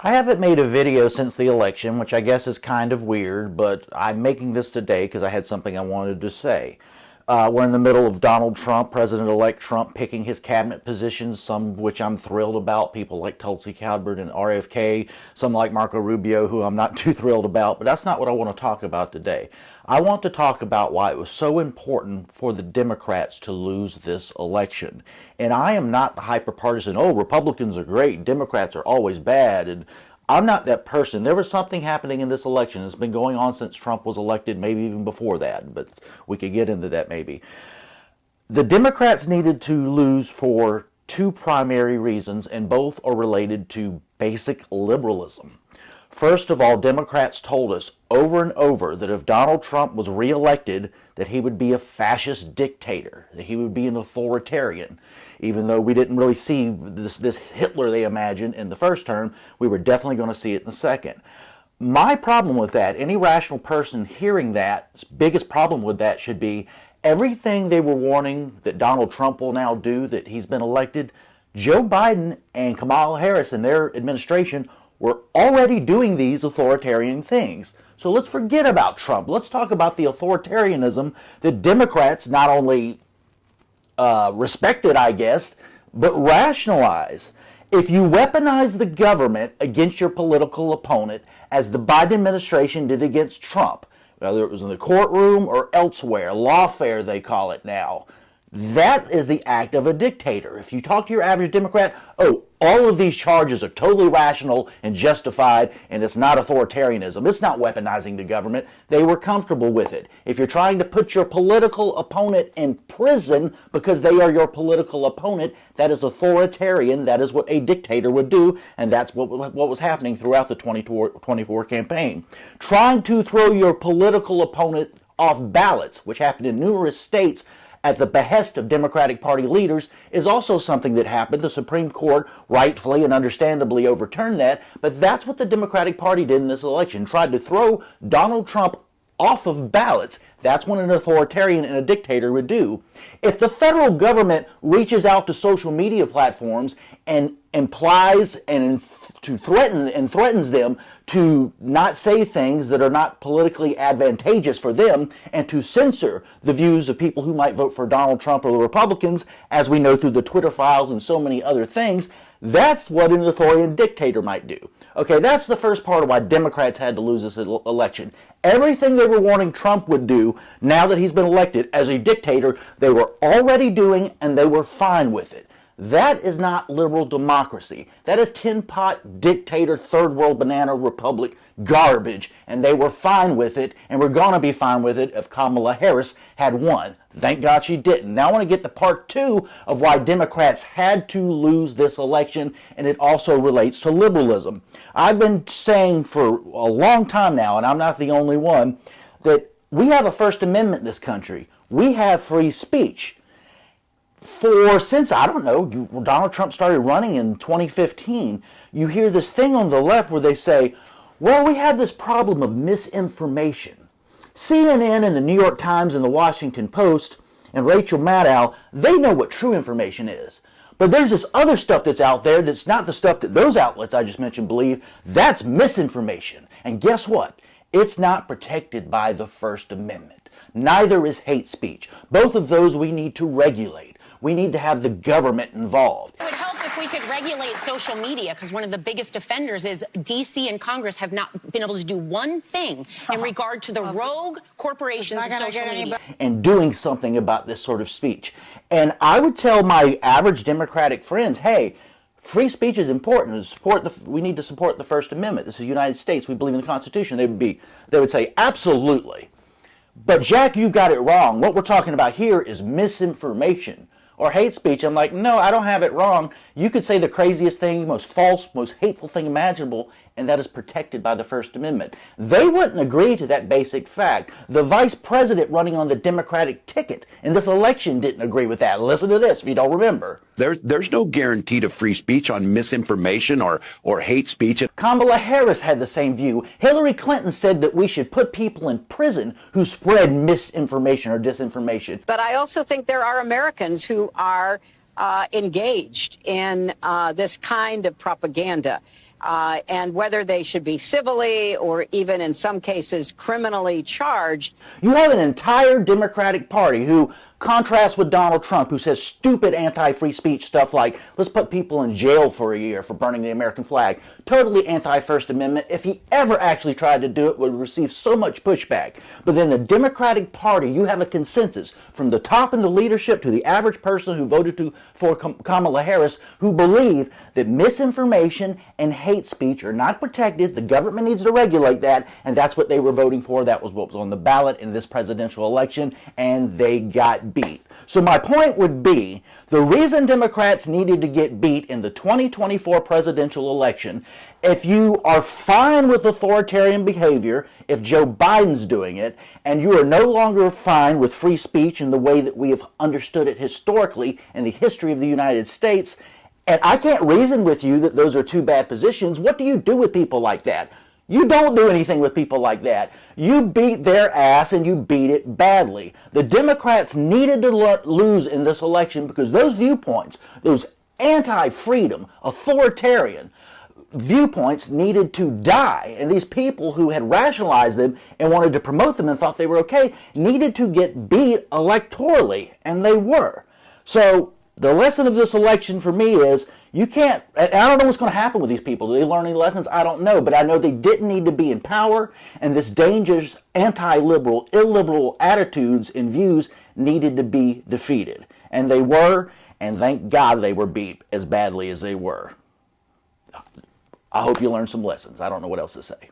I haven't made a video since the election, which I guess is kind of weird, but I'm making this today because I had something I wanted to say. We're in the middle of Donald Trump, President-elect Trump, picking his cabinet positions, some of which I'm thrilled about, people like Tulsi Gabbard and RFK, some like Marco Rubio, who I'm not too thrilled about, but that's not what I want to talk about today. I want to talk about why it was so important for the Democrats to lose this election. And I am not the hyper-partisan, oh, Republicans are great, Democrats are always bad, and I'm not that person. There was something happening in this election. It's been going on since Trump was elected, maybe even before that, but we could get into that maybe. The Democrats needed to lose for two primary reasons, and both are related to basic liberalism. First of all, Democrats told us over and over that if Donald Trump was reelected, that he would be a fascist dictator, that he would be an authoritarian. Even though we didn't really see this Hitler they imagined in the first term, we were definitely going to see it in the second. My problem with that, any rational person hearing that, biggest problem with that should be everything they were warning that Donald Trump will now do, that he's been elected, Joe Biden and Kamala Harris and their administration were already doing these authoritarian things. So let's forget about Trump. Let's talk about the authoritarianism that Democrats not only respected, I guess, but rationalize. If you weaponize the government against your political opponent, as the Biden administration did against Trump, whether it was in the courtroom or elsewhere, lawfare they call it now, that is the act of a dictator. If you talk to your average Democrat, oh, all of these charges are totally rational and justified, and it's not authoritarianism. It's not weaponizing the government. They were comfortable with it. If you're trying to put your political opponent in prison because they are your political opponent, that is authoritarian. That is what a dictator would do, and that's what was happening throughout the 2024 campaign. Trying to throw your political opponent off ballots, which happened in numerous states, at the behest of Democratic Party leaders is also something that happened. The Supreme Court rightfully and understandably overturned that, but that's what the Democratic Party did in this election, tried to throw Donald Trump off of ballots. That's what an authoritarian and a dictator would do. If the federal government reaches out to social media platforms and implies and threatens them to not say things that are not politically advantageous for them and to censor the views of people who might vote for Donald Trump or the Republicans, as we know through the Twitter files and so many other things, that's what an authoritarian dictator might do. Okay, that's the first part of why Democrats had to lose this election. Everything they were warning Trump would do, now that he's been elected as a dictator, they were already doing and they were fine with it. That is not liberal democracy. That is tin pot dictator, third world banana republic garbage, and they were fine with it, and we're going to be fine with it if Kamala Harris had won. Thank God she didn't. Now I want to get to part two of why Democrats had to lose this election, and it also relates to liberalism. I've been saying for a long time now, and I'm not the only one, that we have a First Amendment in this country. We have free speech. Since, I don't know, Donald Trump started running in 2015, you hear this thing on the left where they say, well, we have this problem of misinformation. CNN and the New York Times and the Washington Post and Rachel Maddow, they know what true information is. But there's this other stuff that's out there that's not the stuff that those outlets I just mentioned believe. That's misinformation. And guess what? It's not protected by the First Amendment. Neither is hate speech. Both of those we need to regulate. We need to have the government involved. It would help if we could regulate social media, because one of the biggest offenders is D.C. and Congress have not been able to do one thing in regard to the rogue corporations of social media. And doing something about this sort of speech. And I would tell my average Democratic friends, hey, free speech is important. We need to support the First Amendment. This is the United States. We believe in the Constitution. They would say, absolutely. But Jack, you got it wrong. What we're talking about here is misinformation or hate speech. I'm like, no, I don't have it wrong. You could say the craziest thing, most false, most hateful thing imaginable, and that is protected by the First Amendment. They wouldn't agree to that basic fact. The vice president running on the Democratic ticket in this election didn't agree with that. Listen to this if you don't remember. There's no guarantee to free speech on misinformation or hate speech. Kamala Harris had the same view. Hillary Clinton said that we should put people in prison who spread misinformation or disinformation. But I also think there are Americans who are engaged in this kind of propaganda. and whether they should be civilly or even in some cases criminally charged. You have an entire Democratic Party who contrasts with Donald Trump, who says stupid anti-free speech stuff like, let's put people in jail for a year for burning the American flag. Totally anti-First Amendment. If he ever actually tried to do it, would receive so much pushback. But then the Democratic Party, you have a consensus from the top in the leadership to the average person who voted for Kamala Harris, who believe that misinformation and hate speech are not protected. The government needs to regulate that, and that's what they were voting for. That was what was on the ballot in this presidential election, and they got beat. So my point would be, the reason Democrats needed to get beat in the 2024 presidential election, if you are fine with authoritarian behavior, if Joe Biden's doing it, and you are no longer fine with free speech in the way that we have understood it historically in the history of the United States, and I can't reason with you that those are two bad positions, what do you do with people like that? You don't do anything with people like that. You beat their ass and you beat it badly. The Democrats needed to lose in this election because those viewpoints, those anti-freedom, authoritarian viewpoints needed to die. And these people who had rationalized them and wanted to promote them and thought they were okay needed to get beat electorally, and they were. So the lesson of this election for me is you can't, and I don't know what's going to happen with these people. Do they learn any lessons? I don't know. But I know they didn't need to be in power, and this dangerous anti-liberal, illiberal attitudes and views needed to be defeated. And they were, and thank God they were beat as badly as they were. I hope you learned some lessons. I don't know what else to say.